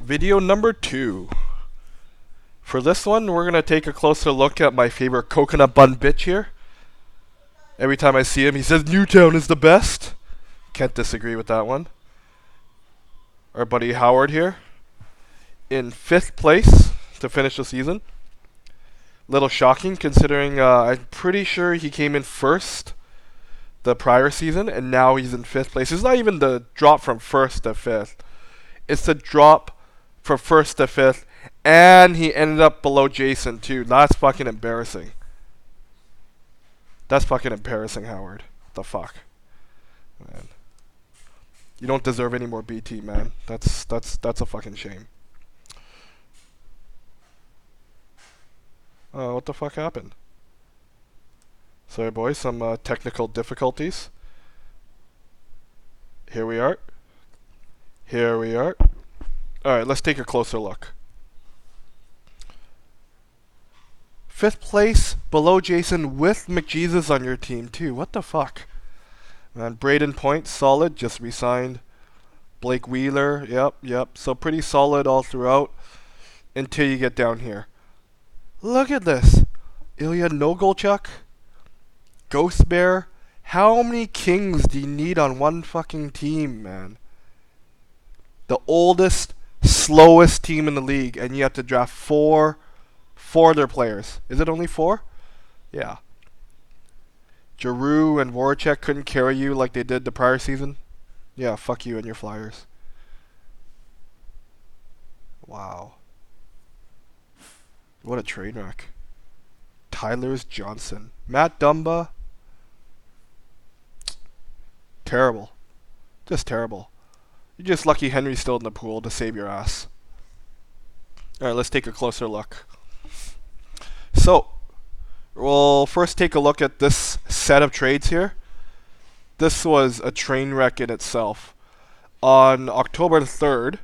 Video number 2. For this one, we're going to take a closer look at my favorite coconut bun bitch here. Every time I see him, he says Newtown is the best. Can't disagree with that one. Our buddy Howard here, in 5th place to finish the season. Little shocking considering I'm pretty sure he came in 1st the prior season, and now he's in 5th place. It's not even the drop from 1st to 5th. It's the drop from 1st to 5th, and he ended up below Jason too. That's fucking embarrassing. That's fucking embarrassing, Howard. The fuck, man. You don't deserve any more BT, man. That's a fucking shame. What the fuck happened? Sorry, boys. Some technical difficulties. Here we are. Here we are. Alright, let's take a closer look. 5th place, below Jason, with McJesus on your team too. What the fuck? Man, Braden Point, solid, just re-signed. Blake Wheeler, yep. So pretty solid all throughout until you get down here. Look at this. Ilya Nogolchuk, Ghost Bear. How many kings do you need on one fucking team, man? The oldest, slowest team in the league, and you have to draft four of their players. Is it only 4? Yeah. Giroux and Voracek couldn't carry you like they did the prior season. Yeah, fuck you and your Flyers. Wow. What a train wreck. Tyler's Johnson. Matt Dumba. Terrible. Just terrible. You're just lucky Henry's still in the pool to save your ass. Alright, let's take a closer look. So, we'll first take a look at this set of trades here. This was a train wreck in itself. On October 3rd,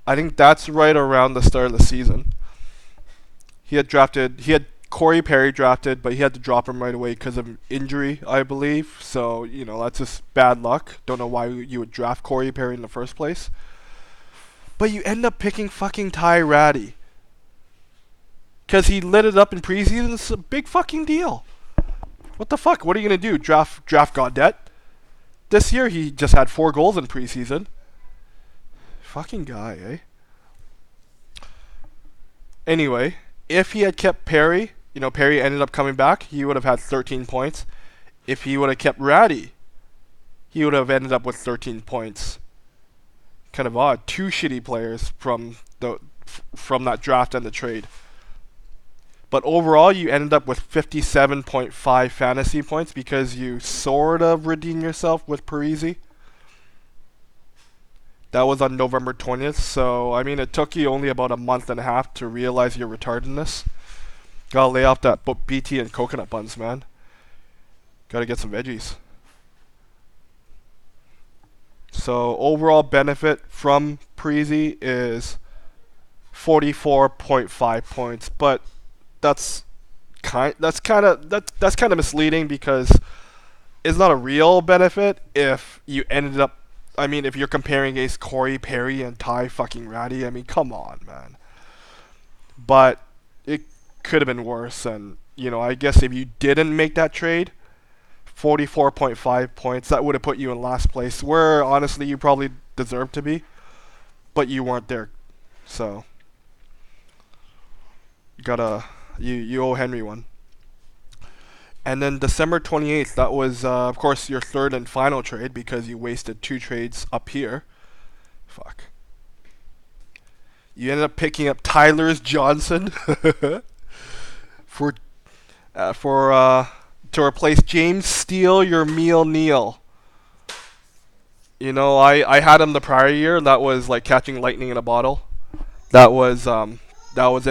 I think that's right around the start of the season, he had Corey Perry drafted, but he had to drop him right away because of injury, I believe. So, you know, that's just bad luck. Don't know why you would draft Corey Perry in the first place. But you end up picking fucking Ty Ratty, because he lit it up in preseason. It's a big fucking deal. What the fuck? What are you going to do? Draft Gaudette? This year he just had 4 goals in preseason. Fucking guy, eh? Anyway, if he had kept Perry, you know, Perry ended up coming back, he would have had 13 points. If he would have kept Ratty, he would have ended up with 13 points. Kind of odd. 2 shitty players from that draft and the trade. But overall, you ended up with 57.5 fantasy points because you sort of redeemed yourself with Parise. That was on November 20th, so, I mean, it took you only about a month and a half to realize your retardedness. Gotta lay off that BT and coconut buns, man. Gotta get some veggies. So, overall benefit from Parise is 44.5 points, but that's kind of misleading because it's not a real benefit if you ended up, I mean, if you're comparing against Corey Perry and Ty fucking Ratty. I mean, come on, man. But it could have been worse, and, you know, I guess if you didn't make that trade, 44.5 points, that would have put you in last place, where honestly you probably deserved to be, but you weren't there. So you owe Henry one. And then December 28th, that was of course your 3rd and final trade because you wasted 2 trades up here. Fuck. You ended up picking up Tyler's Johnson to replace James Steele, your meal Neal. You know, I had him the prior year. That was like catching lightning in a bottle. That was an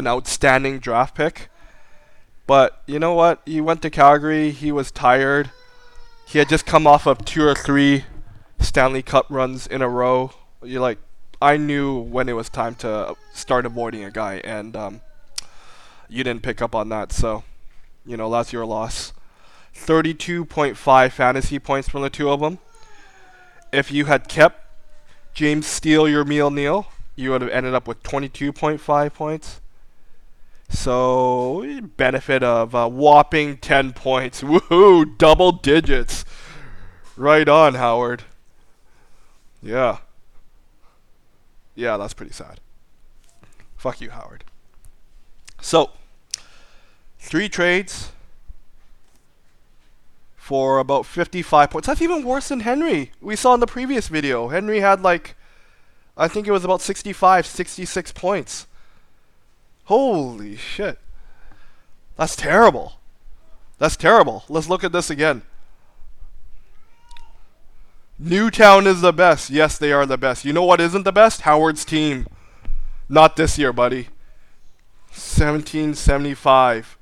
outstanding draft pick. But you know what? He went to Calgary. He was tired. He had just come off of 2 or 3 Stanley Cup runs in a row. I knew when it was time to start avoiding a guy, and you didn't pick up on that. So, you know, that's your loss. 32.5 fantasy points from the 2 of them. If you had kept James Steele, your meal Neal, you would have ended up with 22.5 points. So, benefit of a whopping 10 points. Woohoo! Double digits. Right on, Howard. Yeah. Yeah, that's pretty sad. Fuck you, Howard. So, 3 trades for about 55 points. That's even worse than Henry. We saw in the previous video. Henry had like, I think it was about 65, 66 points. Holy shit. That's terrible. That's terrible. Let's look at this again. Newtown is the best. Yes, they are the best. You know what isn't the best? Howard's team. Not this year, buddy. 1775.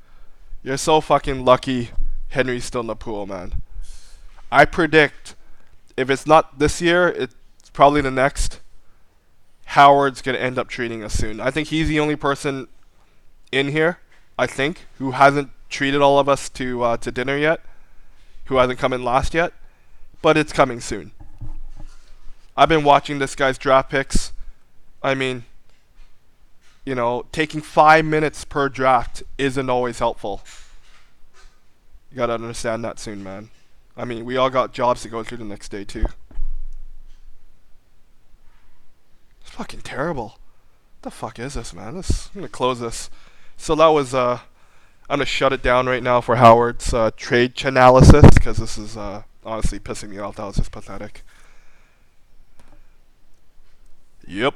You're so fucking lucky Henry's still in the pool, man. I predict if it's not this year, it's probably the next. Howard's going to end up treating us soon. I think he's the only person in here, I think, who hasn't treated all of us to dinner yet, who hasn't come in last yet, but it's coming soon. I've been watching this guy's draft picks. I mean, you know, taking 5 minutes per draft isn't always helpful. You gotta understand that soon, man. I mean, we all got jobs to go through the next day, too. It's fucking terrible. What the fuck is this, man? I'm gonna close this. So that was, I'm gonna shut it down right now for Howard's trade CHANalysis, because this is honestly pissing me off. That was just pathetic. Yep.